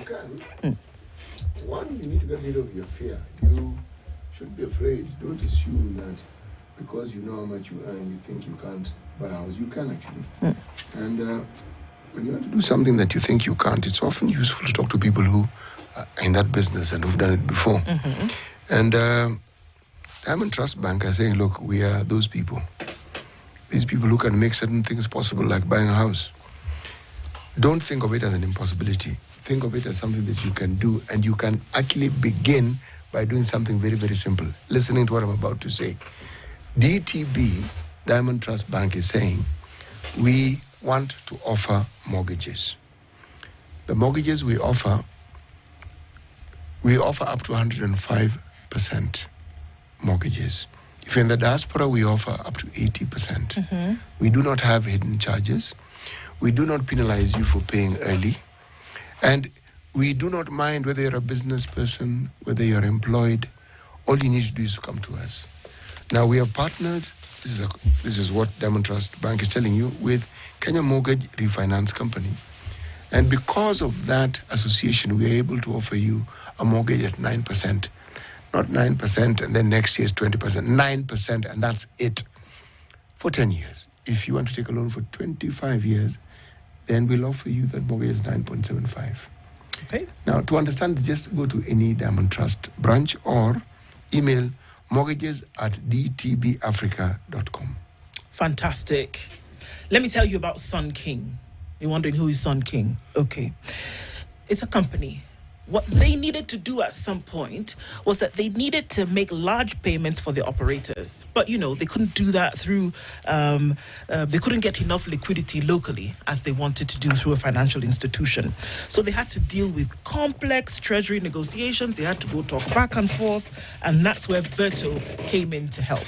can. One, you need to get rid of your fear. You shouldn't be afraid. Don't assume that because you know how much you earn, you think you can't buy a house. You can actually. And when you want to do something that you think you can't, it's often useful to talk to people who are in that business and who've done it before. And Diamond Trust Bank are saying, look, we are those people. These people who can make certain things possible, like buying a house. Don't think of it as an impossibility. Think of it as something that you can do, and you can actually begin by doing something very, very simple. Listening to what I'm about to say. DTB, Diamond Trust Bank, is saying, we want to offer mortgages. The mortgages we offer up to 105% mortgages. If you're in the diaspora, we offer up to 80%. We do not have hidden charges. We do not penalize you for paying early. And we do not mind whether you're a business person, whether you're employed. All you need to do is to come to us. Now, we have partnered, this is what Diamond Trust Bank is telling you, with Kenya Mortgage Refinance Company. And because of that association, we are able to offer you a mortgage at 9%. Not 9%, and then next year is 20%. 9%, and that's it. For 10 years. If you want to take a loan for 25 years, then we'll offer you that mortgage is 9.75. Okay. Now, to understand, just go to any Diamond Trust branch or email mortgages@dtbafrica.com. Fantastic. Let me tell you about Sun King. You're wondering who is Sun King? Okay. It's a company. What they needed to do at some point was that they needed to make large payments for the operators. But, they couldn't do that through, they couldn't get enough liquidity locally as they wanted to do through a financial institution. So they had to deal with complex treasury negotiations. They had to go talk back and forth. And that's where Virto came in to help.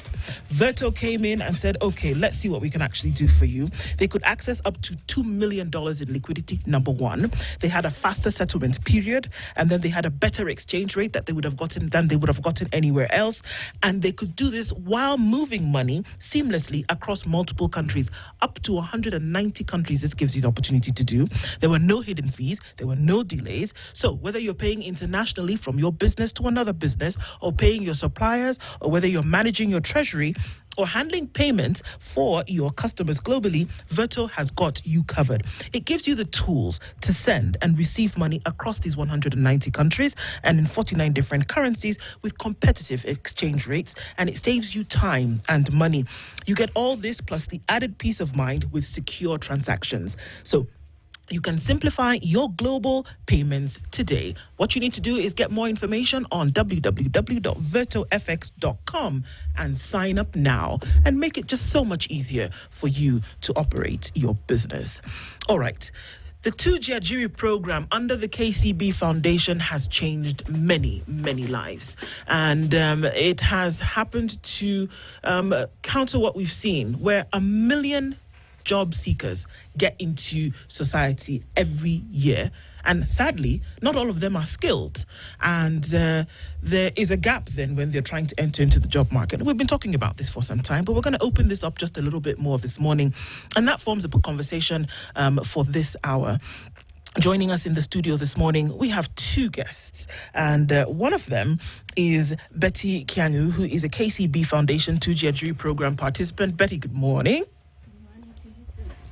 Virto came in and said, okay, let's see what we can actually do for you. They could access up to $2 million in liquidity, number one. They had a faster settlement period. And then they had a better exchange rate that they would have gotten than they would have gotten anywhere else. And they could do this while moving money seamlessly across multiple countries, up to 190 countries. This gives you the opportunity to do. There were no hidden fees. There were no delays. So whether you're paying internationally from your business to another business, or paying your suppliers, or whether you're managing your treasury, or handling payments for your customers globally, Virto has got you covered. It gives you the tools to send and receive money across these 190 countries and in 49 different currencies with competitive exchange rates, and it saves you time and money. You get all this plus the added peace of mind with secure transactions. So you can simplify your global payments today. What you need to do is get more information on www.virtofx.com and sign up now and make it just so much easier for you to operate your business. All right. The 2jiajiri program under the KCB Foundation has changed many, many lives. And it has happened to counter what we've seen, where 1 million job seekers get into society every year. And sadly, not all of them are skilled. And there is a gap then when they're trying to enter into the job market. We've been talking about this for some time, but we're going to open this up just a little bit more this morning. And that forms a conversation for this hour. Joining us in the studio this morning, we have two guests. And one of them is Betty Kianu, who is a KCB Foundation 2jiajiri program participant. Betty, good morning.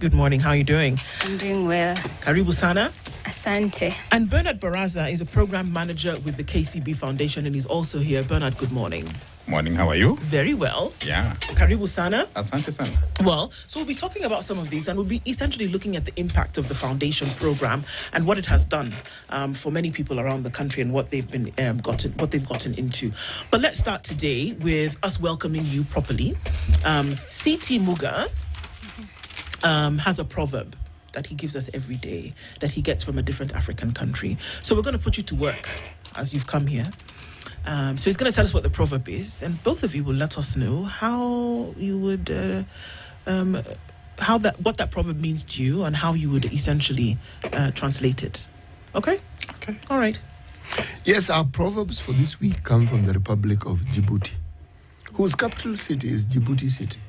Good morning. How are you doing? I'm doing well. Karibu sana. Asante. And Bernard Baraza is a program manager with the KCB Foundation, and he's also here. Bernard, good morning. Morning, how are you? Very well. Yeah. Karibu sana. Asante sana. Well, so we'll be talking about some of these, and we'll be essentially looking at the impact of the foundation program and what it has done for many people around the country and what they've been gotten into. But let's start today with us welcoming you properly. C.T. Muga has a proverb that he gives us every day that he gets from a different African country. So we're going to put you to work as you've come here. So he's going to tell us what the proverb is, and both of you will let us know how you would, what that proverb means to you, and how you would essentially translate it. Okay? Okay. All right. Yes, our proverbs for this week come from the Republic of Djibouti, whose capital city is Djibouti City.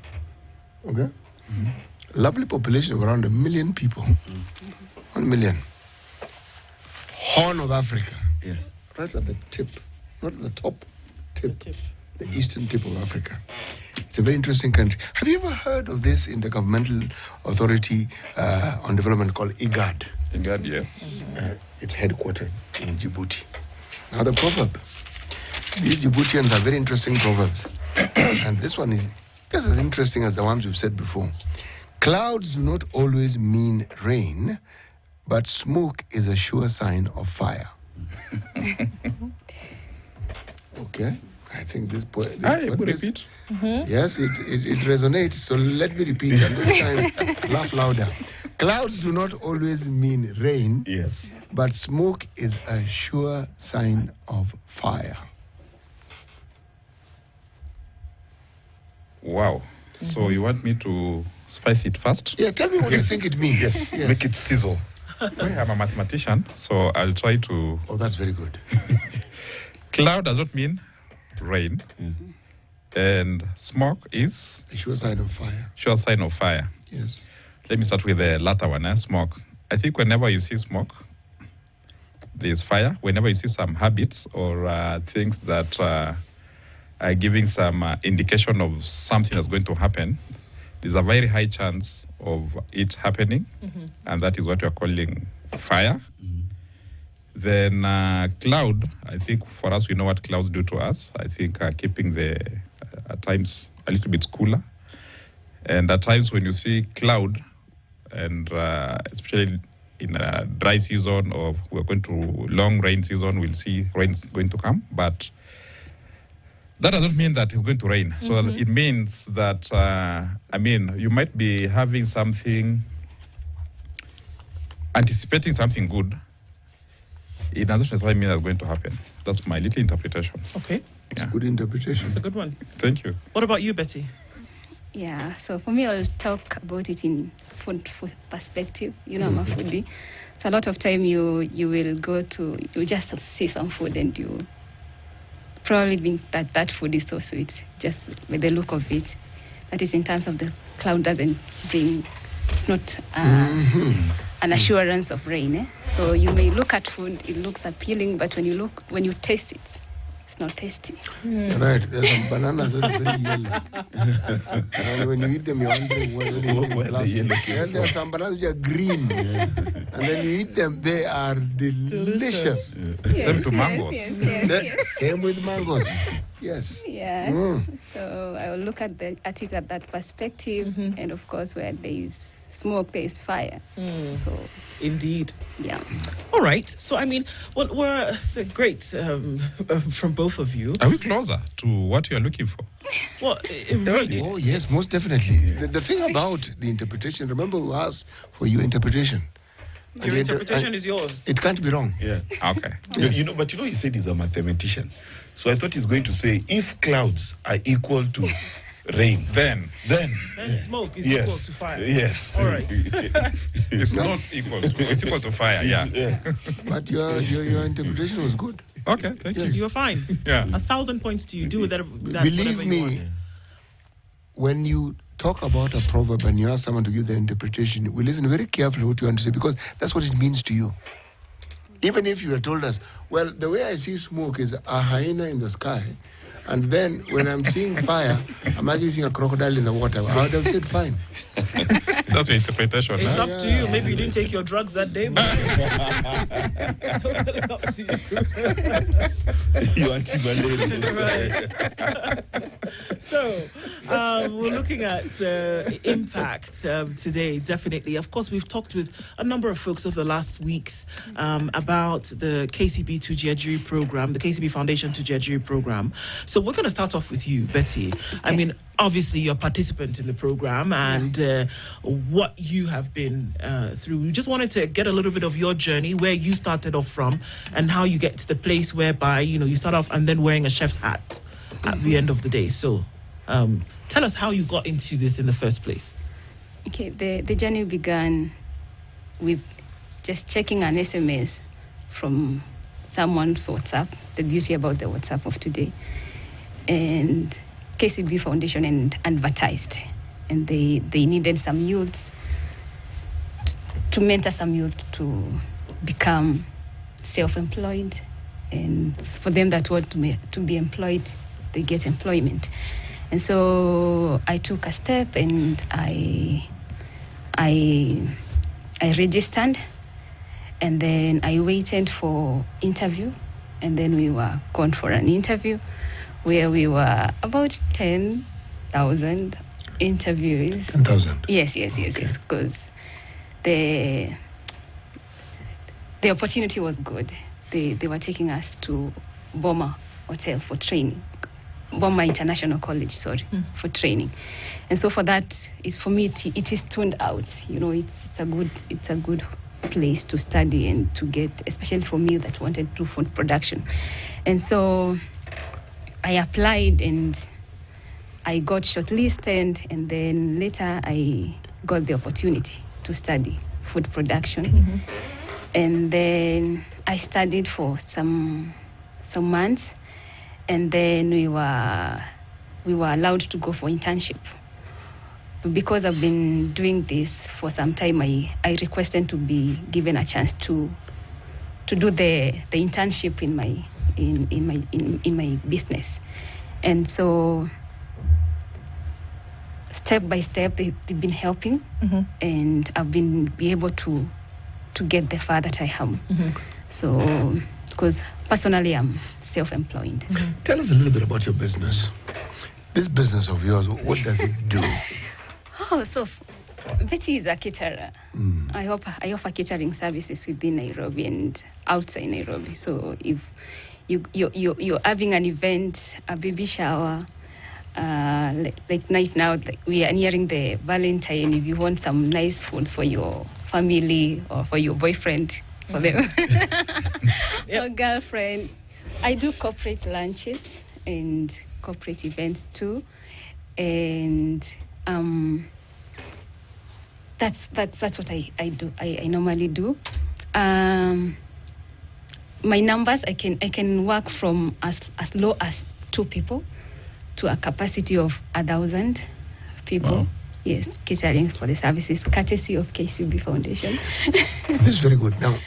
Okay? Mm-hmm. Lovely population of around 1 million people. 1 million. Horn of Africa. Yes. Right at the tip, not at the top tip, the eastern tip of Africa. It's a very interesting country. Have you ever heard of this intergovernmental authority on development called IGAD? IGAD, yes. It's headquartered in Djibouti. Now the proverb. These Djiboutians are very interesting proverbs. And this one is just as interesting as the ones we've said before. Clouds do not always mean rain, but smoke is a sure sign of fire. Okay. I think this point. Repeat. Yes, it resonates. So let me repeat, and this time laugh louder. Clouds do not always mean rain. Yes. But smoke is a sure sign of fire. Wow. So you want me to spice it first? Yeah, tell me what you think it means. Yes. Make it sizzle. I am a mathematician, so I'll try to... Oh, that's very good. Cloud does not mean rain. And smoke is... A sure sign of fire. Sure sign of fire. Yes. Let me start with the latter one, smoke. I think whenever you see smoke, there's fire. Whenever you see some habits or things that are giving some indication of something that's going to happen, there's a very high chance of it happening, and that is what we are calling fire. Then cloud, I think for us, we know what clouds do to us. I think keeping the, at times, a little bit cooler. And at times when you see cloud, and especially in a dry season or we're going to long rain season, we'll see rain's going to come. But that doesn't mean that it's going to rain. So it means that, you might be having something, anticipating something good. It doesn't necessarily mean that's going to happen. That's my little interpretation. Okay. It's a good interpretation. It's a good one. Thank you. What about you, Betty? Yeah, so for me, I'll talk about it in food perspective. You know, I'm a foodie. So a lot of time you will go to, you just see some food and you probably think that food is so sweet, just with the look of it. That is in terms of the cloud doesn't bring, it's not an assurance of rain. So you may look at food, it looks appealing, but when you taste it, it's not tasty. Right, there's some bananas that are very yellow. And when you eat them, you're wondering where they eat plastic. And there are some bananas which are green. And then you eat them, they are delicious. Same to mangoes. Yes. Same with mangoes. Yes. Yeah. So I will look at it at that perspective, and of course, where there is smoke, there is fire. So Indeed. yeah. All right. So, we're great from both of you. Are we closer to what you are looking for? Well, really, Oh, yes, most definitely. The thing about the interpretation, remember we asked for your interpretation. And your the interpretation and is yours. It can't be wrong. Yeah. Okay. But he said he's a mathematician. So I thought he's going to say, if clouds are equal to rain, Then Then smoke is equal to fire. Yes. All right. it's not equal to, it's equal to fire. Yeah. But your interpretation was good. Okay, thank you. You're fine. Yeah. 1,000 points to you. Do with that. Believe whatever you me, want. when you talk about a proverb and you ask someone to give the interpretation, we listen very carefully what you want to say because that's what it means to you. Even if you had told us, well, the way I see smoke is a hyena in the sky, and then when I'm seeing fire, I'm actually seeing a crocodile in the water. I would have said fine. That's your interpretation. It's Huh? up to you. Maybe you didn't take your drugs that day, but totally up to you. You Right. So, we're looking at impact today, definitely. Of course, we've talked with a number of folks over the last weeks about the KCB 2jiajiri program, the KCB Foundation 2jiajiri program. So we're going to start off with you, Betty. Okay. I mean, obviously, you're a participant in the program and what you have been through. We just wanted to get a little bit of your journey, where you started off from, and how you get to the place whereby, you start off and then wearing a chef's hat at the end of the day. So tell us how you got into this in the first place. Okay, the journey began with just checking an SMS from someone's WhatsApp, the beauty about the WhatsApp of today. And KCB Foundation advertised, and they needed some youths to mentor some youth to become self-employed, and for them that want to be employed, they get employment. And so I took a step and I registered, and then I waited for interview, and then we were gone for an interview where we were about 10,000 interviewees. 10,000? Yes, because the opportunity was good. They were taking us to Boma Hotel for training. Boma International College, for training. And so for that, for me, it is turned out. You know, it's a good place to study and to get, especially for me that wanted to do food production. And so I applied and I got shortlisted, and then later I got the opportunity to study food production. And then I studied for some months, and then we were allowed to go for internship. Because I've been doing this for some time, I requested to be given a chance to do the internship in my business. And so step by step they've been helping, and I've been able to get the far that I am. So because personally I'm self-employed. Tell us a little bit about your business. This business of yours, what does it do? So Betty is a caterer. I offer catering services within Nairobi and outside Nairobi. So if you're having an event, a baby shower, like right now, we are nearing the Valentine. If you want some nice food for your family or for your boyfriend, for them, or girlfriend, I do corporate lunches and corporate events too, and that's what I do. I normally do. My numbers, I can work from as low as 2 people to a capacity of 1,000 people. Wow. Yes, catering for the services, courtesy of KCB Foundation. This is very good. Now,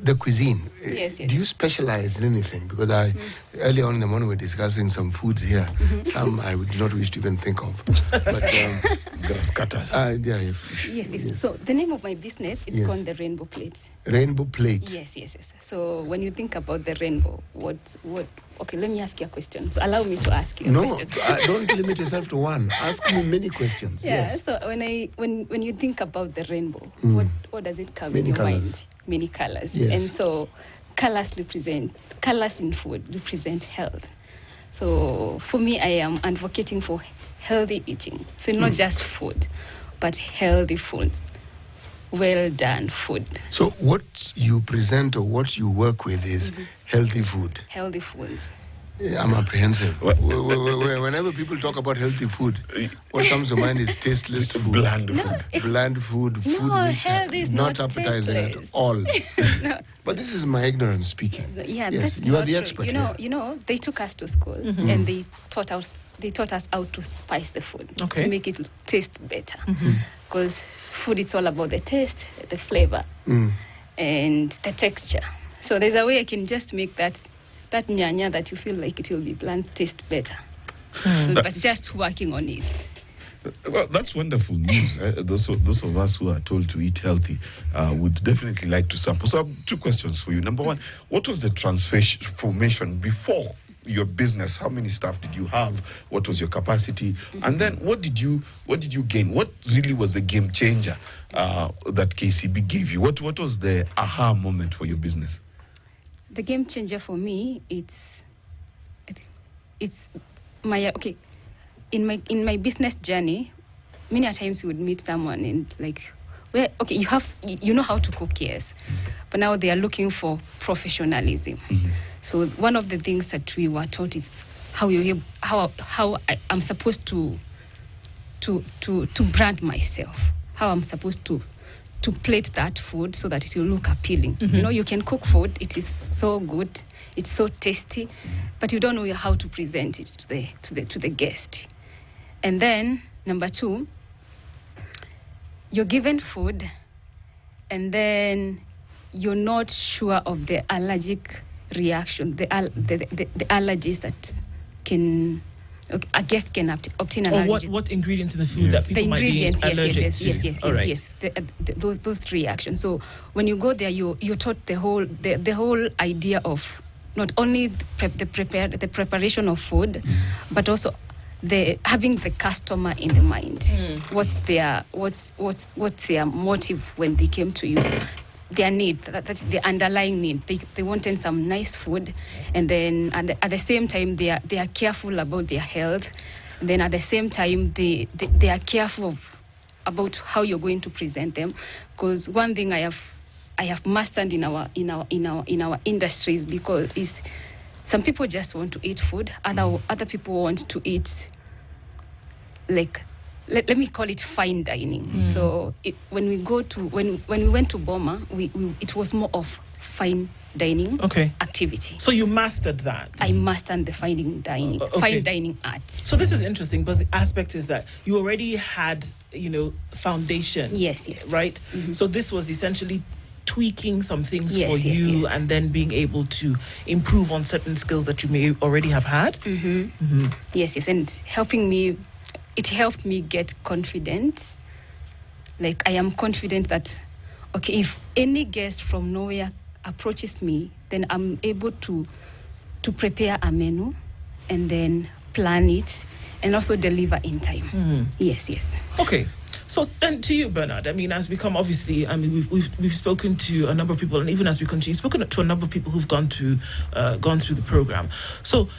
the cuisine, Yes. do you specialize in anything? Because early on in the morning we were discussing some foods here. Some I would not wish to even think of. But Grass cutters. Yes. So the name of my business is called the Rainbow Plate. Rainbow Plate. Yes. So when you think about the rainbow, what? Okay, let me ask you a question. So allow me to ask you a question. Don't limit yourself to one. Ask me many questions. Yeah. Yes. So when you think about the rainbow, what does it come Many in your colours. mind? Many colors. Yes. And so colors in food represent health. So for me, I am advocating for healthy eating. So not just food, but healthy food, well done food. So what you present or what you work with is healthy food. Healthy food. I'm apprehensive. Whenever people talk about healthy food, what comes to mind is tasteless food. Bland food. Bland food, food which healthy is not not appetizing at tasteless. all. But this is my ignorance speaking. Yeah, yes, that's you are not the true. expert. You know, they took us to school and they taught us how to spice the food to make it taste better. Because food, it's all about the taste, the flavor, and the texture. So there's a way I can just make that nyanya that you feel like it will be bland taste better. So, but just working on it. Well, that's wonderful news. Those of us who are told to eat healthy would definitely like to sample. So I have 2 questions for you. Number 1, what was the transformation before your business? How many staff did you have? What was your capacity? And then what did you gain? What really was the game changer that KCB gave you? What was the aha moment for your business? The game changer for me, it's my in my business journey. Many times you would meet someone and like, well, okay, you know how to cook, yes, but now they are looking for professionalism. So one of the things that we were taught is how I'm supposed to brand myself, how I'm supposed to plate that food so that it will look appealing. You know, you can cook food, it is so good, it's so tasty, but you don't know how to present it to the guest. And then number 2, you're given food, and then you're not sure of the allergic reaction, the allergies that a guest can obtain an allergy. Or what ingredients in the food that people might be allergic to? Yes. Those reactions. So when you go there, you're taught the whole idea of not only the preparation of food, but also having the customer in the mind. What's their motive when they came to you? Their need, that's the underlying need. They wanted some nice food, and then at the same time they are careful about their health. And then at the same time they are careful about how you're going to present them. Because one thing I have mastered in our industries, because is some people just want to eat food, other people want to eat like, let me call it fine dining. So when we went to Boma, it was more of fine dining activity. So you mastered that. I mastered the fine dining art. So this is interesting, because the aspect is that you already had, foundation. Yes. Right? So this was essentially tweaking some things for you, and then being able to improve on certain skills that you may already have had. Yes, and it helped me get confidence. Like, I am confident that, okay, if any guest from nowhere approaches me, then I'm able to prepare a menu and then plan it and also deliver in time. Yes. Okay. So then to you, Bernard, as we come, obviously, we've spoken to a number of people, and even as we continue, spoken to a number of people who've gone through the program. So,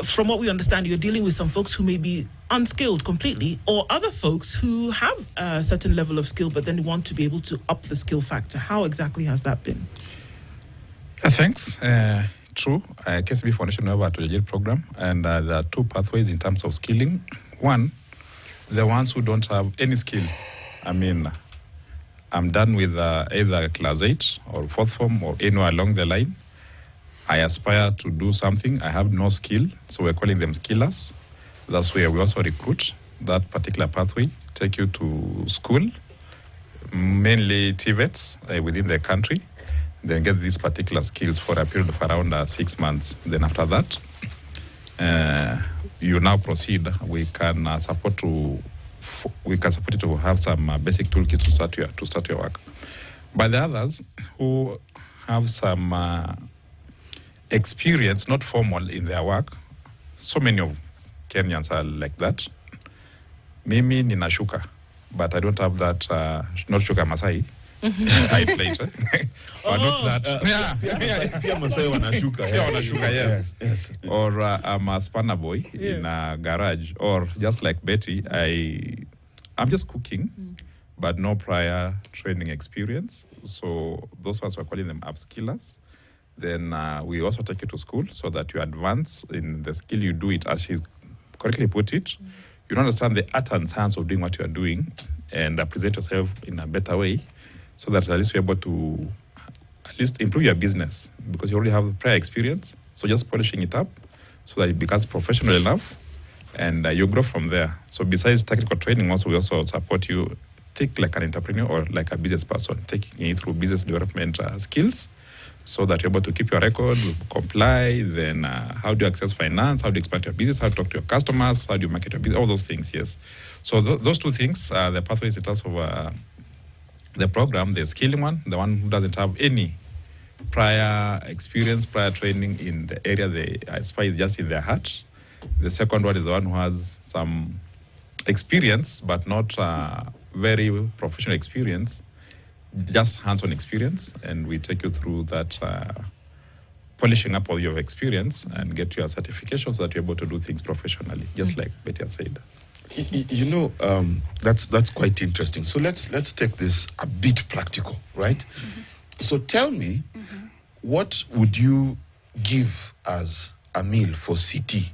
from what we understand, you're dealing with some folks who may be unskilled completely, or other folks who have a certain level of skill, but then want to be able to up the skill factor. How exactly has that been? Thanks. True. KCB Foundation, we have a 2jiajiri program, and there are two pathways in terms of skilling. One, the ones who don't have any skill. I'm done with either class 8 or 4th form or anywhere along the line. I aspire to do something. I have no skill, so we're calling them skillers. That's where we also recruit that particular pathway, take you to school, mainly TVETs within the country, then get these particular skills for a period of around 6 months. Then after that, you now proceed. We can support you to have some basic toolkits to start your work. But the others who have some experience, not formal in their work, so many of Kenyans are like that. Mimi nina shuka, but I don't have that, not shuka Masai. I plate, but not that. Yeah, Masai wanashuka. Yeah, wanashuka, yes. Or I'm a spanner boy in a garage, or just like Betty, I'm just cooking, but no prior training experience. So those ones we're calling them upskillers. Then we also take you to school so that you advance in the skill. You do it as she correctly put it. You understand the art and science of doing what you are doing, and present yourself in a better way, so that at least you're able to at least improve your business, because you already have prior experience. So just polishing it up so that it becomes professional enough, and you grow from there. So besides technical training, also we also support you, think like an entrepreneur or like a business person, taking you through business development skills, so that you're able to keep your record, comply. Then how do you access finance? How do you expand your business? How to talk to your customers? How do you market your business? All those things, yes. So those two things, the pathways in terms of the program, the skilling one, the one who doesn't have any prior experience, prior training in the area they aspire is just in their heart. The second one is the one who has some experience, but not very professional experience, just hands-on experience, and we take you through that polishing up all your experience and get your certification so that you're able to do things professionally, just like Betty has said. That's quite interesting. So let's take this a bit practical, right? So tell me, what would you give as a meal for CT,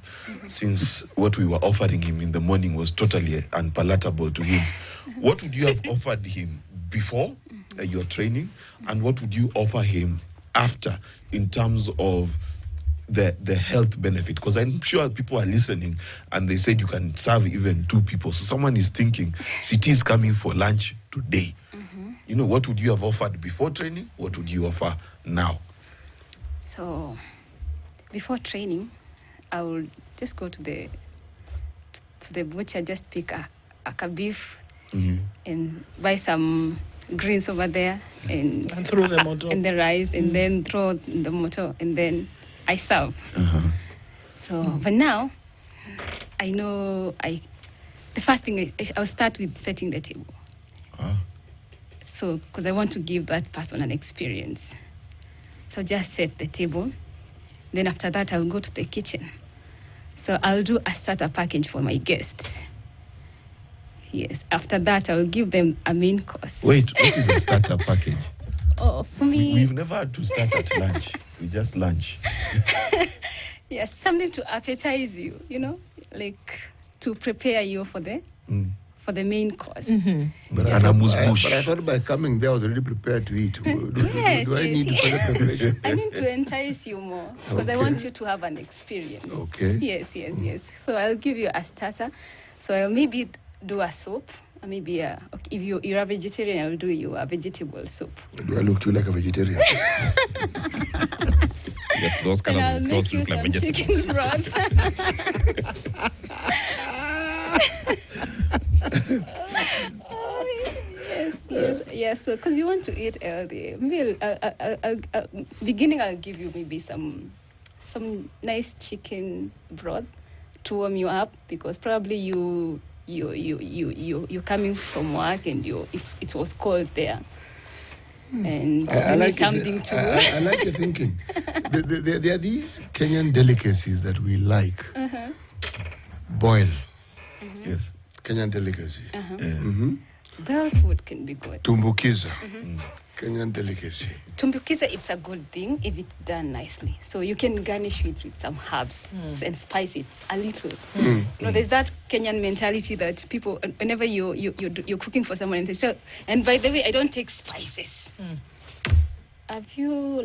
since what we were offering him in the morning was totally unpalatable to him? What would you have offered him before your training, and what would you offer him after in terms of the health benefit? Because I'm sure people are listening and they said you can serve even 2 people. So someone is thinking, CT is coming for lunch today. what would you have offered before training? What would you offer now? So, before training, I will just go to the butcher, just pick a beef and buy some greens over there and throw them on top. and the rice, and then throw the motor, and then I serve. So, but now I know the first thing I'll start with setting the table. So, because I want to give that person an experience. So just set the table. Then after that, I'll go to the kitchen. So I'll do a starter package for my guests. Yes. After that, I'll give them a main course. Wait, what is a starter package? Oh, for me... We've never had to start at lunch. We just lunch. Yes, something to appetize you, like to prepare you for the main course. But I thought by coming there I was already prepared to eat. Do I need further preparation? I need to entice you more because I want you to have an experience. Okay. Yes. So I'll give you a starter. So I'll maybe do a soup. Maybe if you're a vegetarian, I'll do you a vegetable soup. Do I look to you like a vegetarian? Yes, those kind And of I'll clothes make you look like some vegetables. chicken broth. Yes. So, because you want to eat healthy, maybe I'll beginning. I'll give you maybe some nice chicken broth to warm you up, because probably you're coming from work and it was cold there. And I you like need something to. I like your thinking. There are these Kenyan delicacies that we like. Boil. Yes. Kenyan delicacy. Bell food can be good. Tumbukiza. Kenyan delicacy. Tumbukiza, it's a good thing if it's done nicely. So you can garnish it with some herbs and spice it a little. There's that Kenyan mentality that people, whenever you're cooking for someone, and they say, and by the way, I don't take spices. Have you,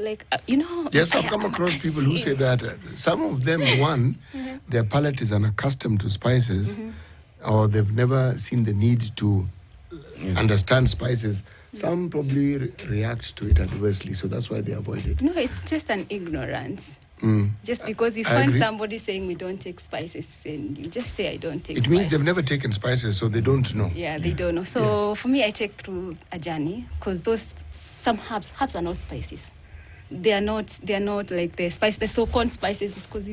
Yes, I've come across people who say that. Some of them, their palate is unaccustomed to spices, or they've never seen the need to understand spices. Some probably react to it adversely, so that's why they avoid it. No, it's just an ignorance. Just because you I find agree. somebody saying we don't take spices, and you just say I don't take It spices. means they've never taken spices, so they don't know. Yeah, they don't know. So for me, I take through a journey, because some herbs are not spices. They are not like the so-called spices, because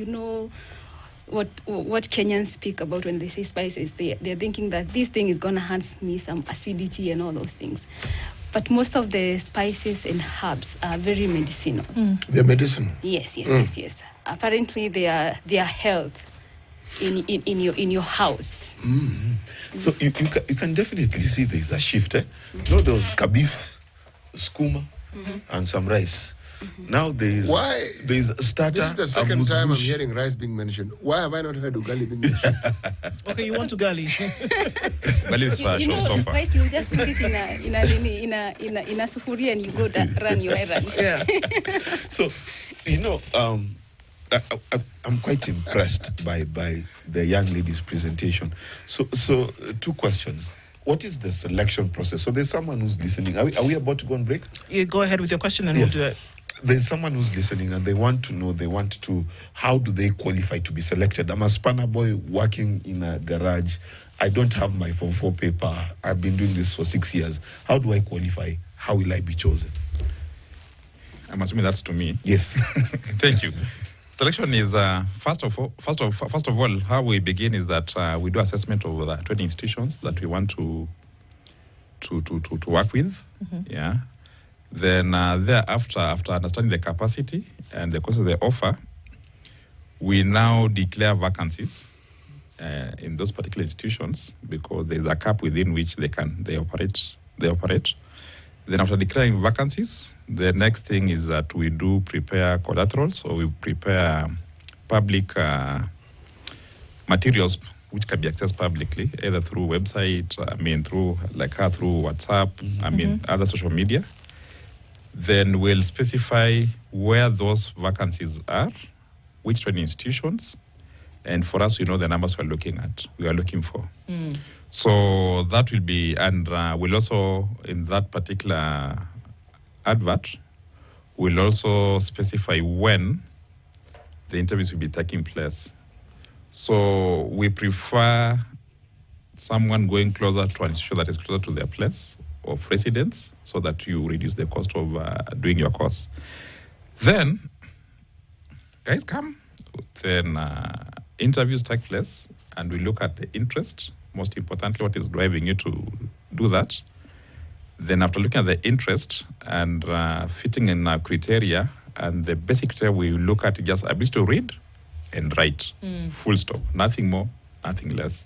what Kenyans speak about when they say spices. They're thinking that this thing is gonna enhance me some acidity and all those things. But most of the spices and herbs are very medicinal. They're medicinal. Yes. Apparently, they are health in your house. So you can definitely see there's a shift. There was kabif, skuma, and some rice. Now there's starter. This is the second time I'm hearing rice being mentioned. Why have I not heard ugali being mentioned? Okay, you want ugali? Well, it's a showstopper. Rice, you just put it in a sufuria and you go run your errands. Yeah. So, I'm quite impressed by the young lady's presentation. So 2 questions. What is the selection process? So there's someone who's listening. Are we about to go on break? You go ahead with your question and we'll do it. There's someone who's listening and they want to know, how do they qualify to be selected? I'm a spanner boy working in a garage. I don't have my Form 4 paper. I've been doing this for 6 years. How do I qualify? How will I be chosen? I'm assuming that's to me. Yes. Thank you. Selection is first of all, how we begin is that we do assessment of the training institutions that we want to work with. Yeah. Then thereafter, after understanding the capacity and the courses they offer, we now declare vacancies in those particular institutions, because there is a cap within which they operate. Then after declaring vacancies, the next thing is that we do prepare collaterals, or we prepare public materials which can be accessed publicly, either through website, through WhatsApp, other social media. Then we'll specify where those vacancies are, which training institutions, And for us, we know the numbers we are looking for. So that will be, and we'll also, in that particular advert, we'll also specify when the interviews will be taking place. So we prefer someone going closer to an institution that is closer to their place of residence, so that you reduce the cost of doing your course. Then, guys come. Then interviews take place, and we look at the interest. Most importantly, what is driving you to do that. Then after looking at the interest and fitting in our criteria, and the basic criteria we look at just ability to read and write. Full stop. Nothing more, nothing less.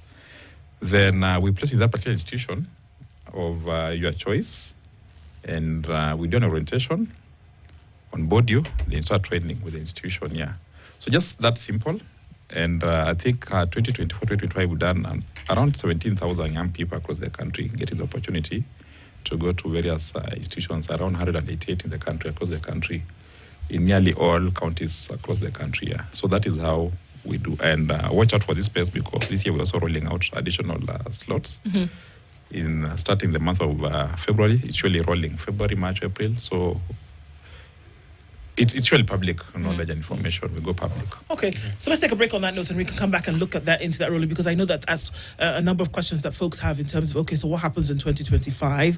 Then we place in that particular institution of your choice, and we do an orientation, onboard you, then start training with the institution, So just that simple. And I think 2024-2025, we've done around 17,000 young people across the country getting the opportunity to go to various institutions, around 188 in the country, across the country, in nearly all counties across the country. So that is how we do. And watch out for this space, because this year we're also rolling out additional slots. In starting the month of February. It's usually rolling February, March, April. So it's usually public knowledge and information. We go public. Okay, so let's take a break on that note, and we can come back and look at that into that rolling, because I know that as a number of questions that folks have in terms of, okay, so what happens in 2025?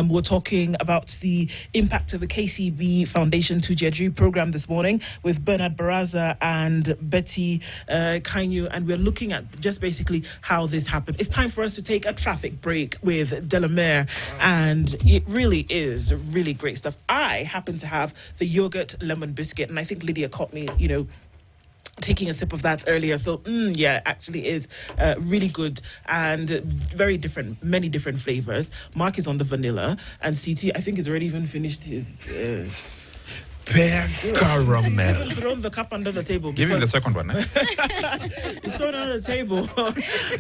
We're talking about the impact of the KCB Foundation 2jiajiri program this morning with Bernard Baraza and Betty Kainu, and we're looking at just basically how this happened. It's time for us to take a traffic break with Delamere, and it really is really great stuff. I happen to have the yogurt lemon biscuit, and I think Lydia caught me, taking a sip of that earlier. So, actually is really good and very different, many different flavors. Mark is on the vanilla, and CT, I think, has already even finished his... Pear caramel. He's thrown the cup under the table. Give him the second one. He's thrown it under the table,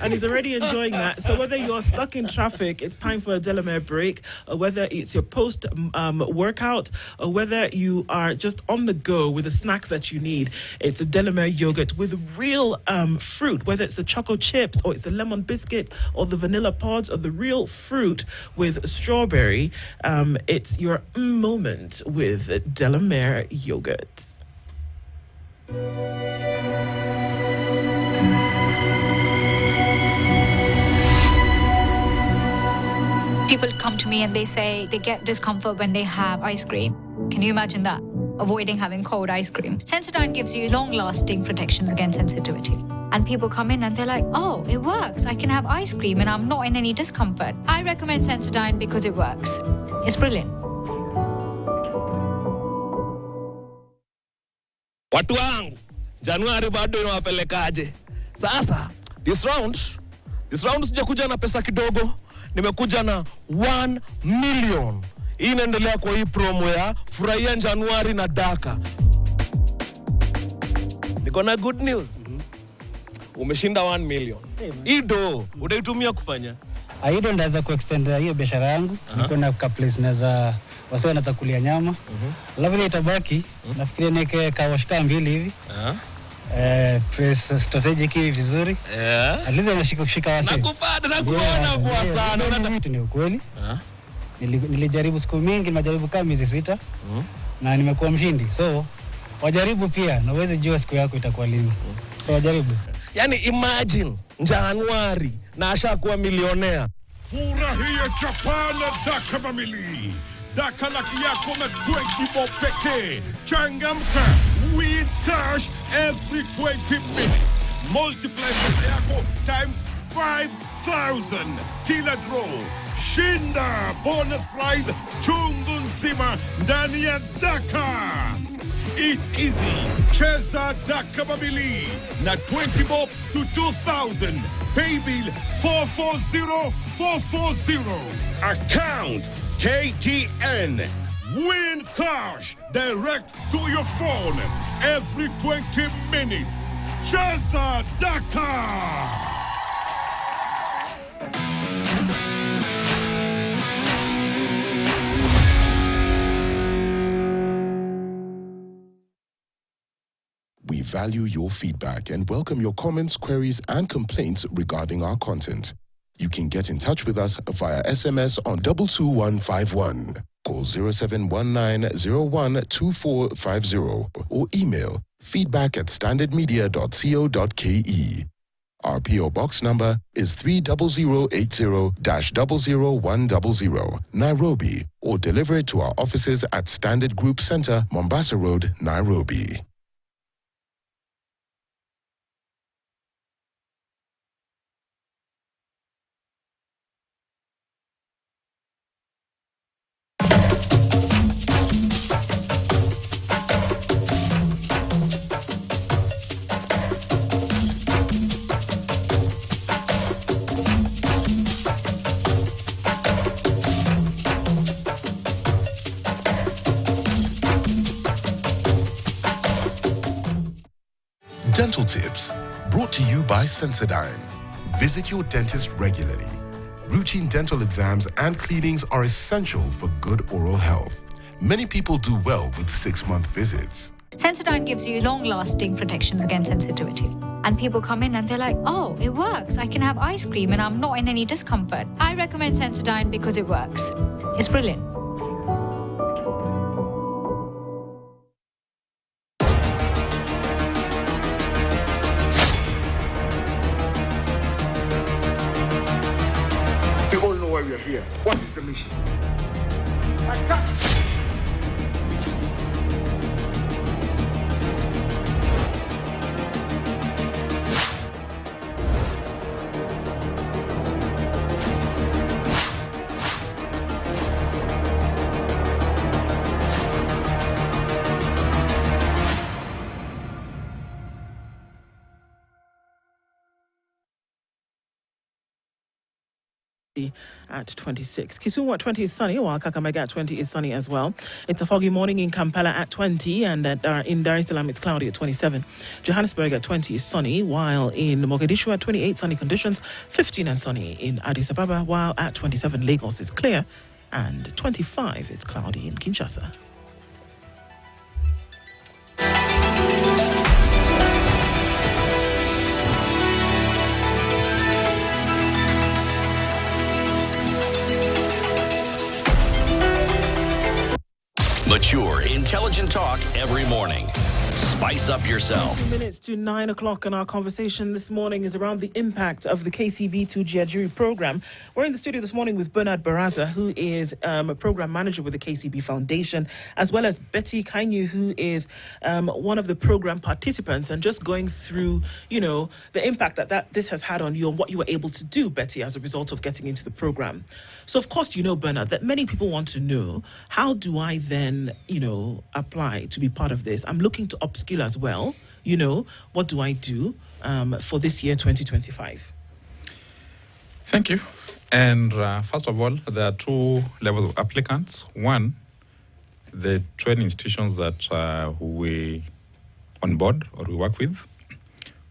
and he's already enjoying that. So whether you're stuck in traffic, it's time for a Delamere break, or whether it's your post workout, or whether you are just on the go with a snack that you need, it's a Delamere yogurt with real fruit, whether it's the choco chips, or it's the lemon biscuit, or the vanilla pods, or the real fruit with strawberry. It's your moment with Delamere yogurt. People come to me and they say they get discomfort when they have ice cream. Can you imagine that? Avoiding having cold ice cream. Sensodyne gives you long-lasting protections against sensitivity. And people come in and they're like, oh, it works. I can have ice cream and I'm not in any discomfort. I recommend Sensodyne because it works. It's brilliant. Watu wangu, Januari bado inawapelekaje? Sasa, this round sijakuja na pesa kidogo, nimekuja na 1 million. Hii inaendelea kwa hii promo ya Furahia Januari na Daka. Niko na good news. Umeshinda 1 million. Ido, utaitumia kufanya? Aido ndaweza kuextend hiyo biashara yangu. Niko na place naweza wasiwe na kulia nyama. Alafu ile itabaki nafikiria nike kawashika mbili hivi. Press strategic hivi vizuri. At least unashika wasi. Nakupata na kuona poa sana. Unataka ni ukweli. Nilijaribu siku mingi, nimejaribu kama miezi 6. Na nimekuwa mshindi. So wajaribu pia, na uweze jua siku yako itakuwa lini. So wajaribu. Yani imagine Januari na ashakuwa milionea. Furahia Chapana Daka Family. Daka laki yako na 20 bob pekee. Changamka, win cash every 20 minutes. Multiply pesa yako times 5,000. Kila draw. Shinda bonus prize chungu nzima ndani ya Daka. It's easy. Cheza Daka Babili. Na 20 bob to 2,000. Pay bill 440-440. Account KTN. Win cash direct to your phone every 20 minutes. Cheza Daka. We've value your feedback and welcome your comments, queries, and complaints regarding our content. You can get in touch with us via SMS on 22151. Call 0719012450 or email feedback@standardmedia.co.ke. Our PO Box number is 30080-00100, Nairobi, or deliver it to our offices at Standard Group Center, Mombasa Road, Nairobi. Dental Tips, brought to you by Sensodyne. Visit your dentist regularly. Routine dental exams and cleanings are essential for good oral health. Many people do well with 6-month visits. Sensodyne gives you long-lasting protections against sensitivity. And people come in and they're like, oh, it works. I can have ice cream and I'm not in any discomfort. I recommend Sensodyne because it works. It's brilliant. We are here. What is the mission? Attack! At 26. Kisumu at 20 is sunny, while Kakamega at 20 is sunny as well. It's a foggy morning in Kampala at 20, and in Dar es Salaam it's cloudy at 27. Johannesburg at 20 is sunny, while in Mogadishu at 28 sunny conditions, 15 and sunny in Addis Ababa, while at 27 Lagos is clear, and 25 it's cloudy in Kinshasa. Mature, intelligent talk every morning. Spice up yourself. 2 minutes to 9 o'clock, and our conversation this morning is around the impact of the KCB 2jiajiri program. We're in the studio this morning with Bernard Baraza, who is a program manager with the KCB Foundation, as well as Betty Kainu, who is one of the program participants, and just going through, the impact that this has had on you and what you were able to do, Betty, as a result of getting into the program. So, of course, Bernard, that many people want to know, how do I then, apply to be part of this? I'm looking to upskill as well. What do I do for this year, 2025? Thank you. And first of all, there are 2 levels of applicants. One, the training institutions that we onboard or we work with.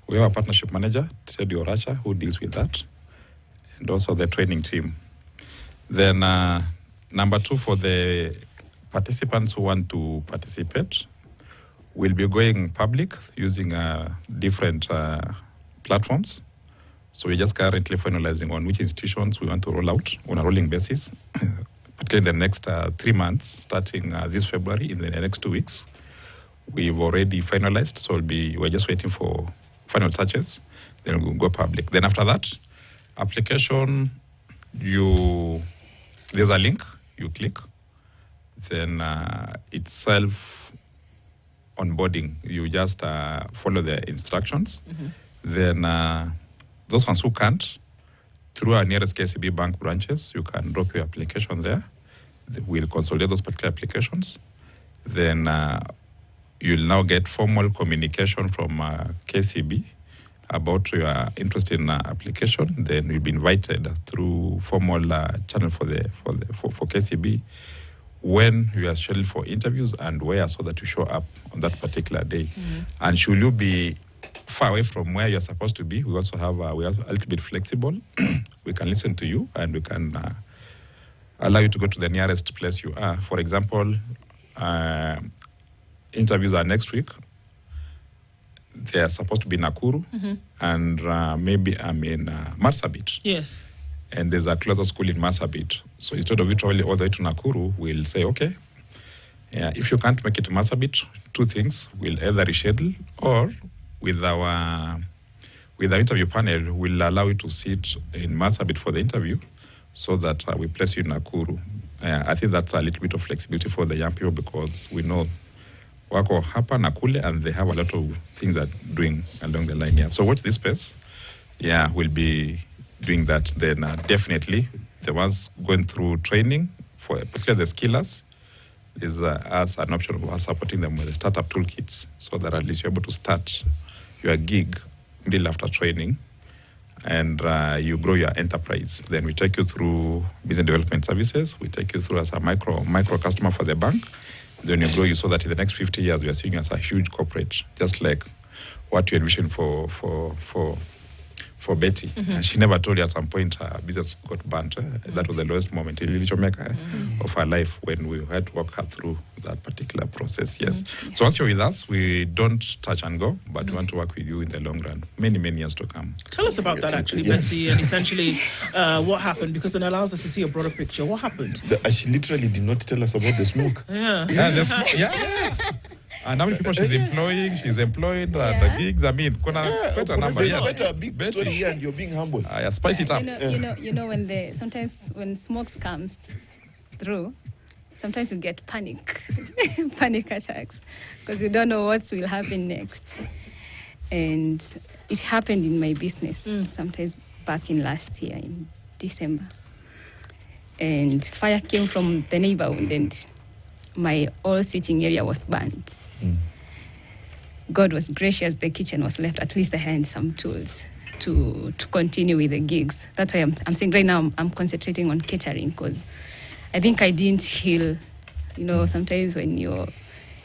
We have a partnership manager, Teddy Oracha, who deals with that, and also the training team. Then number 2, for the participants who want to participate, we'll be going public using different platforms. So we're just currently finalizing on which institutions we want to roll out on a rolling basis, particularly in the next 3 months, starting this February, in the next 2 weeks. We've already finalized, so we're just waiting for final touches, then we'll go public. Then after that, application, there's a link, you click, then it's self-onboarding. You just follow the instructions. Mm-hmm. Then those ones who can't, through our nearest KCB bank branches, you can drop your application there. We'll consolidate those particular applications. Then you'll now get formal communication from KCB about your interest in application. Then you'll be invited through formal channel for KCB when you are scheduled for interviews and where, so that you show up on that particular day. Mm-hmm. And should you be far away from where you're supposed to be, we also have we are a little bit flexible. We can listen to you and we can allow you to go to the nearest place you are. For example, interviews are next week. they're supposed to be Nakuru, and maybe I'm in Marsabit. Yes. And there's a closer school in Marsabit. So instead of you traveling all the way to Nakuru, we'll say, okay, if you can't make it to Marsabit, two things, we'll either reschedule, or with our interview panel, we'll allow you to sit in Marsabit for the interview so that we place you in Nakuru. I think that's a little bit of flexibility for the young people, because we know wako hapa na kule, and they have a lot of things that doing along the line here. So watch this space. Yeah, we'll be doing that. Then definitely the ones going through training, for particularly the skillers, is as an option of us supporting them with the startup toolkits, so that at least you're able to start your gig deal after training, and you grow your enterprise. Then we take you through business development services. We take you through as a micro customer for the bank. Then you grow you so that in the next 50 years we are seeing you as a huge corporate, just like what you envisioned for Betty. And she never told you at some point her business got burnt. That was the lowest moment in of her life, when we had to walk her through that particular process. Yes. So once you're with us, we don't touch and go, but we want to work with you in the long run, many years to come. Tell us about that, actually, Betsy, and essentially what happened, because it allows us to see a broader picture. What happened? She literally did not tell us about the smoke. The smoke. Yes. And how many people she's employing? She's employed the gigs. I mean, quite a number. It's quite a big story here, and you're being humble. Spice it up. You know when sometimes when smoke comes through, sometimes you get panic attacks, because you don't know what will happen next. And it happened in my business sometimes back in last year in December. And fire came from the neighborhood, and my whole sitting area was burnt. God was gracious, the kitchen was left. At least I had some tools to continue with the gigs. That's why I'm saying right now I'm concentrating on catering, because I think I didn't heal. You know, sometimes when you're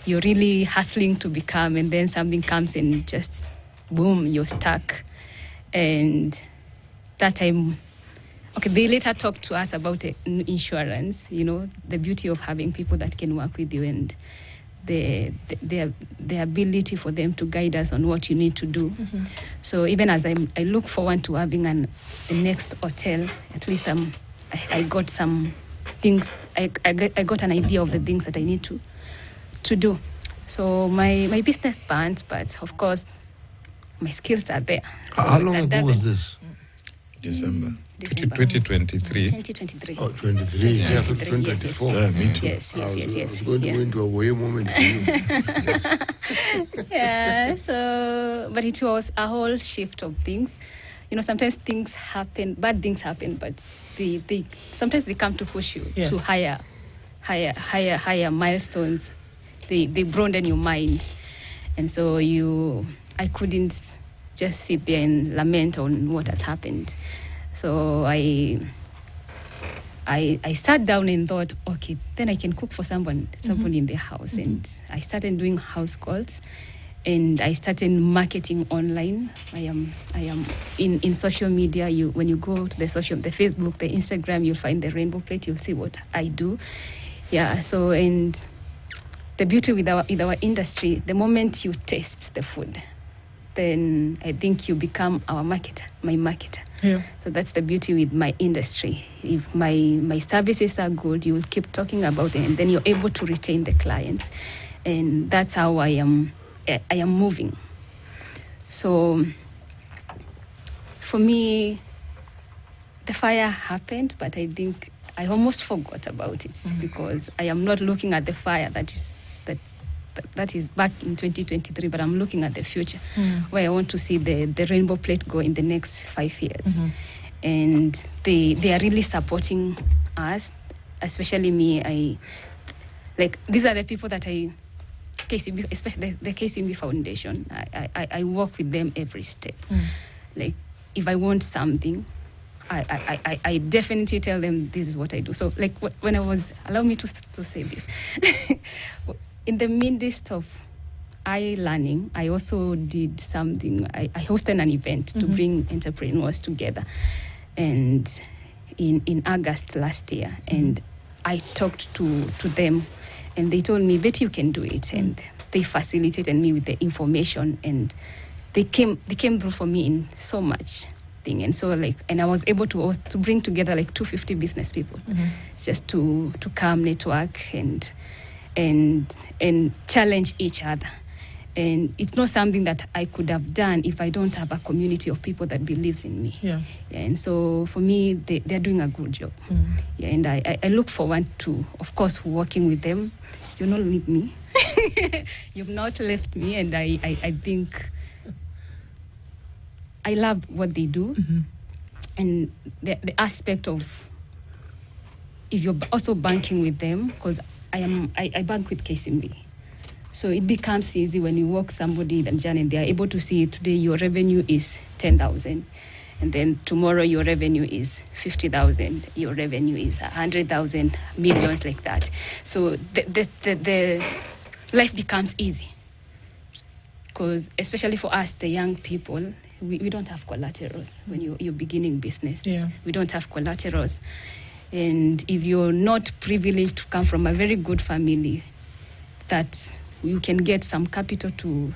really hustling to become, and then something comes and just boom, you're stuck. And that time, okay, they later talked to us about insurance, you know, the beauty of having people that can work with you, and the ability for them to guide us on what you need to do. So even as I look forward to having the next hotel, at least I got some things, I got an idea of the things that I need to do. So my business burned, but of course my skills are there. So how long ago was this? December 2023. 2023. Oh, 23. Yeah, 2024. Yes, Yeah, me too. Yes. I was going to go into a way moment for you. Yeah, so, but it was a whole shift of things. You know, sometimes things happen, bad things happen, but they sometimes they come to push you to higher milestones. They broaden your mind. And so I couldn't just sit there and lament on what has happened. So I sat down and thought, okay, then I can cook for someone in the house. And I started doing house calls, and I started marketing online. I am in social media. When you go to the Facebook, the Instagram, you'll find the rainbow plate. You'll see what I do. Yeah. So, and the beauty with our industry, the moment you taste the food, then I think you become my marketer. Yeah. So that's the beauty with my industry. If my services are good, you will keep talking about it, and then you're able to retain the clients. And that's how I am moving. So for me, the fire happened, but I think I almost forgot about it because I am not looking at the fire that is back in 2023, but I'm looking at the future where I want to see the rainbow plate go in the next 5 years. And they are really supporting us, especially me. These are the people that KCB, especially the KCB Foundation, I work with them every step. Like, if I want something, I definitely tell them this is what I do. So, like, when I was, allow me to say this, in the midst of learning, I also did something. I hosted an event to bring entrepreneurs together, and in August last year, and I talked to them, and they told me, "Bet you can do it." And they facilitated me with the information, and they came through for me in so much thing. And so and I was able to bring together 250 business people just to come, network, and challenge each other. And it's not something that I could have done if I don't have a community of people that believes in me. Yeah. And so for me, they're doing a good job. Yeah, and I look forward to, of course, working with them. You're not with me. You've not left me, and I think I love what they do. And the aspect of, if you're also banking with them, because I bank with KCB. So it becomes easy when you walk somebody in the journey, they are able to see today your revenue is 10,000. And then tomorrow your revenue is 50,000, your revenue is 100,000, millions, like that. So the life becomes easy. Because especially for us, the young people, we don't have collaterals when you're beginning business. Yeah. We don't have collaterals. And if you're not privileged to come from a very good family, that you can get some capital to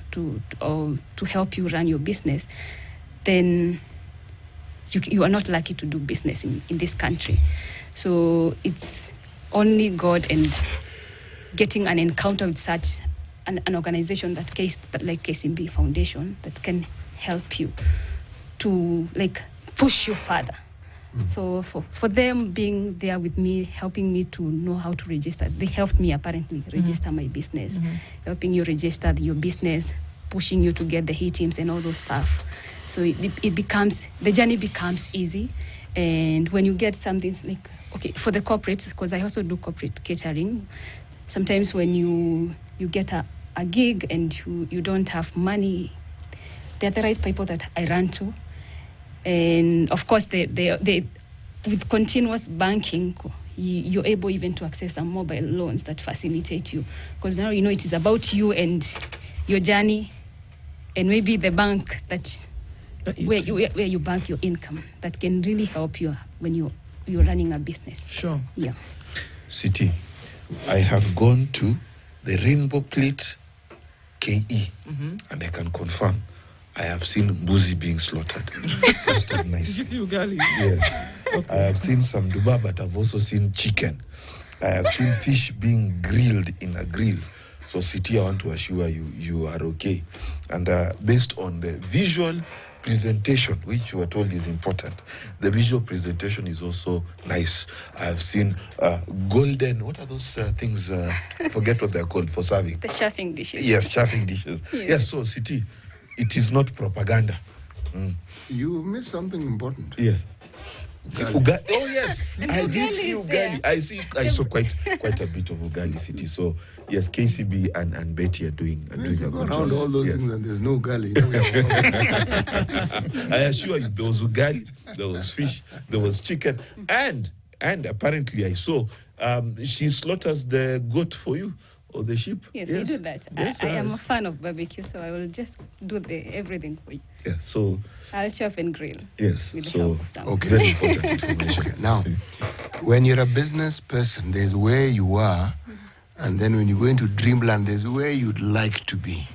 help you run your business, then you are not lucky to do business in this country. So it's only God and getting an encounter with such an organization like KCB Foundation that can help you to push you further. So for them being there with me, helping me to know how to register, they helped me apparently register my business, helping you register your business, pushing you to get the HE teams and all those stuff. So the journey becomes easy. And when you get something for the corporates, because I also do corporate catering, sometimes when you get a gig and you don't have money, they're the right people that I run to. And of course, they with continuous banking, you're able even to access some mobile loans that facilitate you. Because now it is about you and your journey, and maybe the bank where you bank your income that can really help you when you're running a business. Sure. Yeah. City, I have gone to the Rainbow Plate KE, and I can confirm I have seen mbuzi being slaughtered. Roasted nicely. Did you see ugali? Yes. Okay. I have seen some duba, but I've also seen chicken. I have seen fish being grilled in a grill. So, City, I want to assure you are okay. And based on the visual presentation, which you were told is important, the visual presentation is also nice. I have seen golden, what are those things? Forget what they're called for serving. The chafing dishes. Yes, chafing dishes. Yes, so, City, it is not propaganda. You missed something important. Yes. Ugali. Oh yes, I did see ugali. I saw quite a bit of ugali, City. So yes, KCB and Betty are doing a good job. Around all those things and there's no ugali. I assure you, there was ugali, there was fish, there was chicken, and apparently I saw she slaughters the goat for you. Or the sheep? Yes, I do that. Yes, I am a fan of barbecue, so I will just do everything for you. Yeah, so I'll chop and grill. Yes, with the so help of someone. Okay. Very important information. Okay, now, when you're a business person, there's where you are, and then when you go into dreamland, there's where you'd like to be.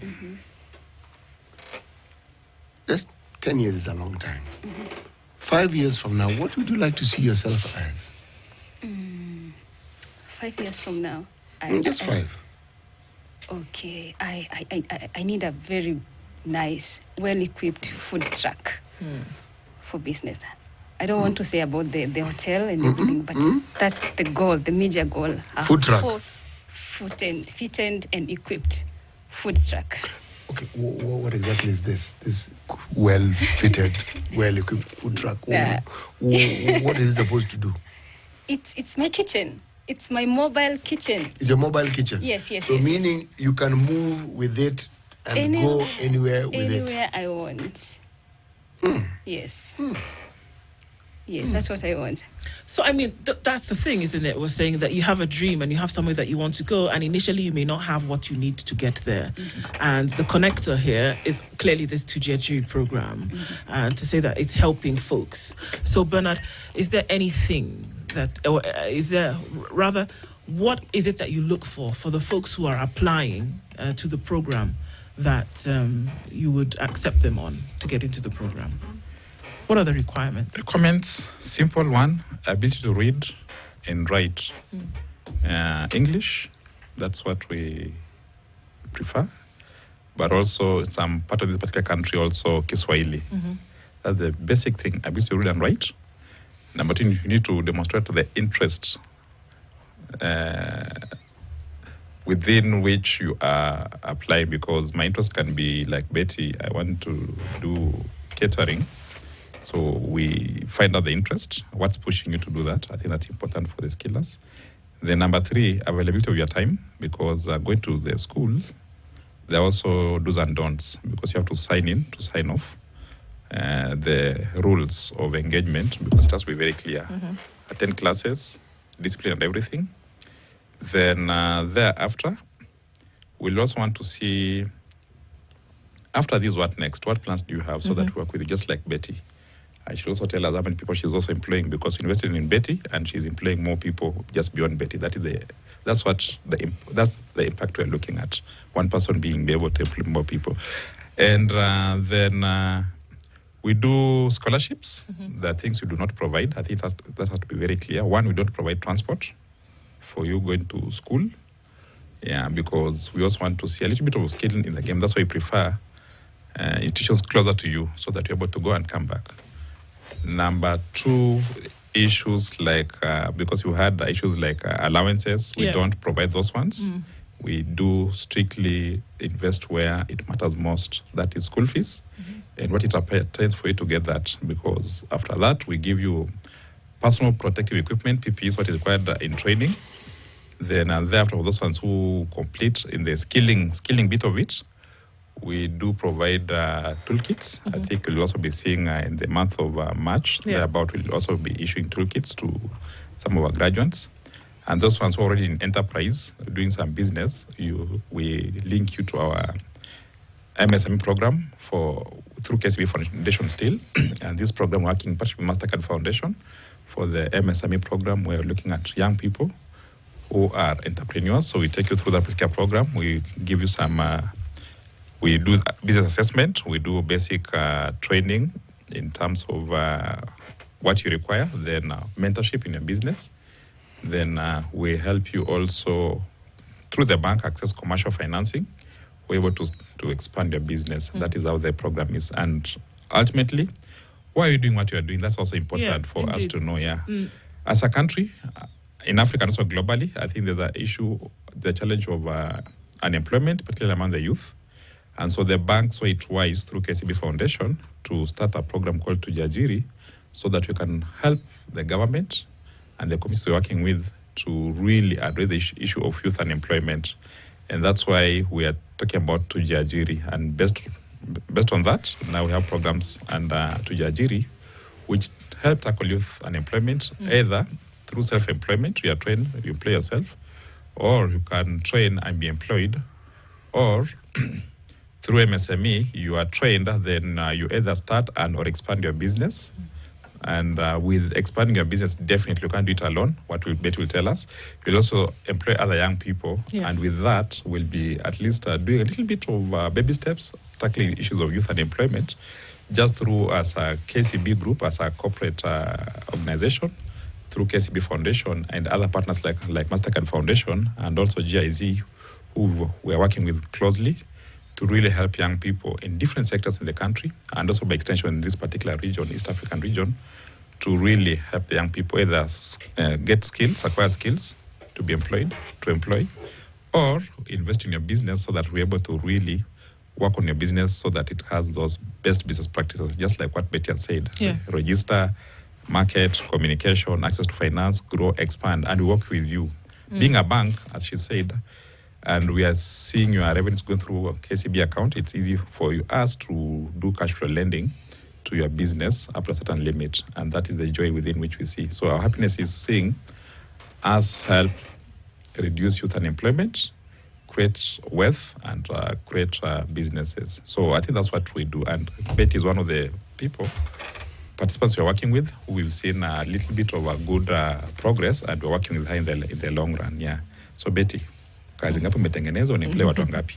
Just 10 years is a long time. 5 years from now, what would you like to see yourself as? 5 years from now. Just 5. Okay, I need a very nice, well-equipped food truck for business. I don't want to say about the hotel and everything, but that's the goal, the major goal. Food truck. Fitted and equipped food truck. Okay, what exactly is this? This well-fitted, well-equipped food truck. What is it supposed to do? It's my kitchen. It's my mobile kitchen. It's your mobile kitchen? Yes. So meaning you can move with it and go anywhere with it? Anywhere I want. Yes. Yes, that's what I want. So, I mean, that's the thing, isn't it? We're saying that you have a dream and you have somewhere that you want to go, and initially you may not have what you need to get there. And the connector here is clearly this 2jiajiri program, and to say that it's helping folks. So, Bernard, is there anything that, or is there, rather, what is it that you look for the folks who are applying to the program that you would accept them on to get into the program? What are the requirements? Requirements, simple one, ability to read and write. English, that's what we prefer. But also some part of this particular country also Kiswahili. That's the basic thing, ability to read and write. Number two, you need to demonstrate the interest within which you are applying, because my interest can be like Betty, I want to do catering. So we find out the interest, what's pushing you to do that. I think that's important for the skillers. Then number three, availability of your time, because going to the school, there are also do's and don'ts, because you have to sign in, to sign off the rules of engagement, because it has to be very clear. Attend classes, discipline and everything. Then thereafter, we'll also want to see, after this, what next? What plans do you have so that we work with you, just like Betty? I should also tell us how many people she's also employing, because we invested in Betty and she's employing more people just beyond Betty. That's the impact we're looking at. One person being able to employ more people. And then we do scholarships. There are things we do not provide. I think that has to be very clear. One, we don't provide transport for you going to school. Yeah, because we also want to see a little bit of skill in the game. That's why we prefer institutions closer to you so that you're able to go and come back. Number two, issues like, because you had issues like allowances, we don't provide those ones. We do strictly invest where it matters most, that is school fees, and what it takes for you to get that, because after that, we give you personal protective equipment, PPE is what is required in training. Then thereafter, for those ones who complete in the skilling bit of it, we do provide toolkits. I think we'll also be seeing in the month of March, thereabout, we'll also be issuing toolkits to some of our graduates. And those ones who are already in enterprise, doing some business, we link you to our MSME program through KCB Foundation still. And this program working partially with MasterCard Foundation for the MSME program, we're looking at young people who are entrepreneurs. So we take you through that particular program. We give you some... we do business assessment. We do basic training in terms of what you require, then mentorship in your business. Then we help you also, through the bank, access commercial financing. We're able to expand your business. That is how the program is. And ultimately, why are you doing what you are doing? That's also important for us to know, As a country, in Africa and also globally, I think there's an issue, the challenge of unemployment, particularly among the youth. And so the bank saw it wise through KCB Foundation to start a program called 2jiajiri, so that we can help the government and the communities we're working with to really address the issue of youth unemployment. And that's why we are talking about 2jiajiri. And based on that, now we have programs under 2jiajiri, which help tackle youth unemployment, either through self-employment, you are trained, you employ yourself, or you can train and be employed, or through MSME, you are trained, then you either start and or expand your business. And with expanding your business, definitely you can't do it alone. What Betty will tell us. You'll also employ other young people. And with that, we'll be at least doing a little bit of baby steps, tackling issues of youth unemployment, just through as a KCB group, as a corporate organization, through KCB Foundation and other partners like MasterCard Foundation and also GIZ, who we are working with closely to really help young people in different sectors in the country, and also by extension in this particular region, East African region, to really help the young people either get skills, acquire skills to be employed, to employ, or invest in your business so that we're able to really work on your business so that it has those best business practices, just like what Betty had said. Register, market, communication, access to finance, grow, expand, and we work with you. Being a bank, as she said, and we are seeing your revenues going through a KCB account, it's easy for us to do cash flow lending to your business up to a certain limit. And that is the joy within which we see. So our happiness is seeing us help reduce youth unemployment, create wealth, and create businesses. So I think that's what we do. And Betty is one of the people participants we're working with, we've seen a little bit of a good progress, and we're working with her in the long run. Yeah. So Betty, kazi ngapi umetengeneza, unaemploy watu wangapi?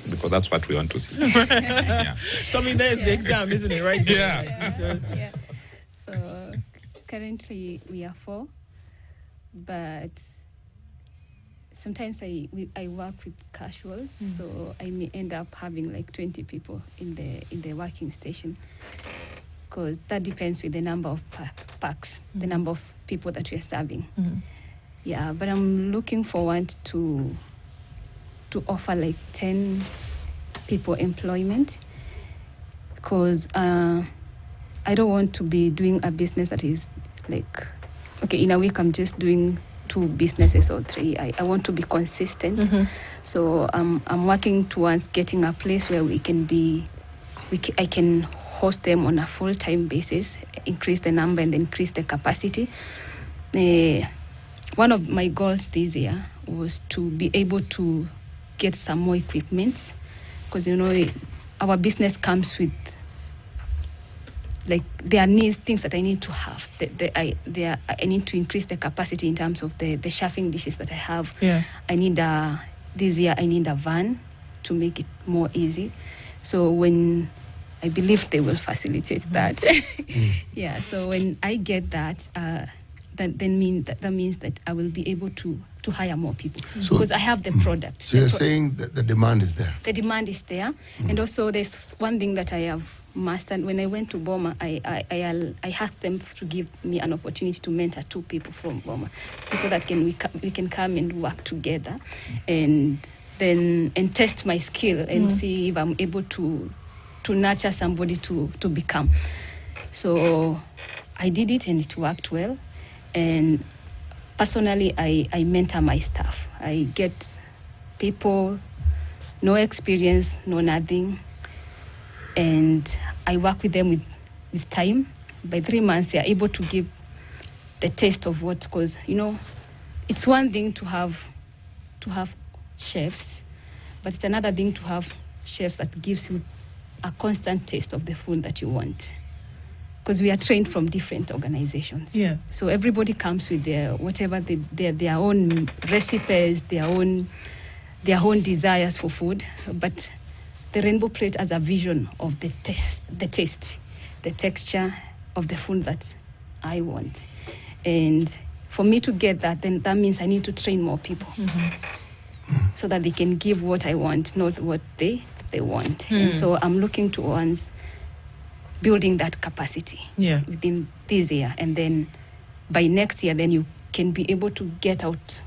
Because that's what we want to see. Yeah. So I mean, there's the exam, isn't it? Right? Yeah. So currently we are 4, but sometimes I work with casuals, so I may end up having like 20 people in the working station, because that depends with the number of packs, the number of people that we are serving. Yeah, but I'm looking forward to offer like 10 people employment, because I don't want to be doing a business that is like, okay, in a week I'm just doing 2 businesses or 3. I want to be consistent. So I'm working towards getting a place where I can host them on a full-time basis, increase the number and increase the capacity. One of my goals this year was to be able to get some more equipment, because our business comes with, like, there are needs, things that I need to have. I need to increase the capacity in terms of the chefing dishes that I have. Yeah. This year I need a van to make it more easy. So when I believe they will facilitate that. Yeah. So when I get that, that means that I will be able to hire more people, because I have the product. So you're saying that the demand is there? The demand is there. And also there's one thing that I have mastered. When I went to Boma, I asked them to give me an opportunity to mentor 2 people from Boma, people that we can come and work together, and test my skill and see if I'm able to nurture somebody to become. So I did it and it worked well. And personally, I mentor my staff. I get people, no experience, no nothing, and I work with them with time. By 3 months, they are able to give the taste of what, because it's one thing to have chefs, but it's another thing to have chefs that gives you a constant taste of the food that you want. Because we are trained from different organizations. Yeah. So everybody comes with their own recipes, their own desires for food. But the Rainbow Plate has a vision of the taste, the texture of the food that I want. And for me to get that, then that means I need to train more people, so that they can give what I want, not what they want. And so I'm looking towards building that capacity within this year, and then by next year, then you can be able to get out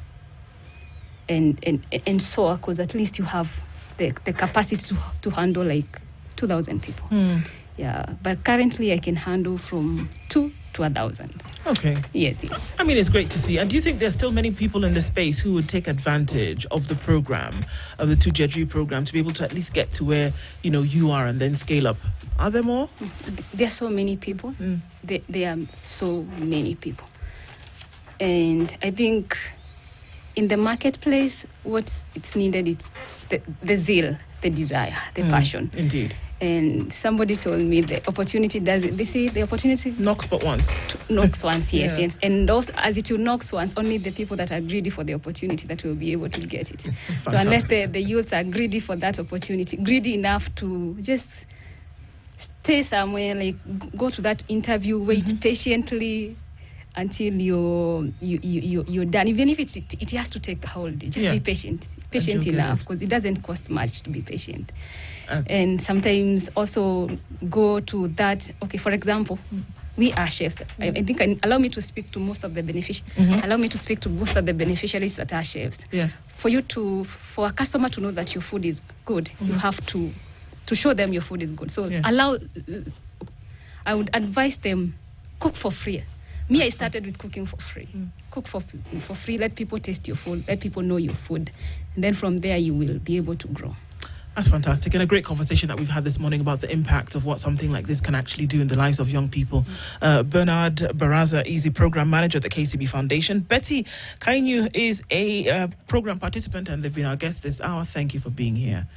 and soar, because at least you have the capacity to handle like 2,000 people. Yeah, but currently I can handle from 2 to 1,000. Okay. Yes. I mean, it's great to see. And do you think there's still many people in the space who would take advantage of the program, of the 2jiajiri program, to be able to at least get to where you are and then scale up? Are there more? There are so many people. There are so many people. And I think in the marketplace, what's needed is the zeal, the desire, the passion. Indeed. And somebody told me the opportunity they say the opportunity knocks but once. Knocks once, yes. And also, as it will knocks once, only the people that are greedy for the opportunity that will be able to get it. Fantastic. So unless the youths are greedy for that opportunity, greedy enough to just stay somewhere, like go to that interview, wait patiently until you're done. Even if it has to take the whole day, just be patient enough, because it doesn't cost much to be patient. And sometimes also go to that. Okay, for example, we are chefs. I think allow me to speak to most of the allow me to speak to most of the beneficiaries that are chefs. Yeah. For a customer to know that your food is good, you have to show them your food is good. So I would advise them, cook for free. Me, I started with cooking for free. Cook for free. Let people taste your food. Let people know your food. And then from there, you will be able to grow. That's fantastic, and a great conversation that we've had this morning about the impact of what something like this can actually do in the lives of young people. Bernard Baraza is the program manager at the KCB Foundation. Betty Kainyu is a program participant, and they've been our guest this hour. Thank you for being here.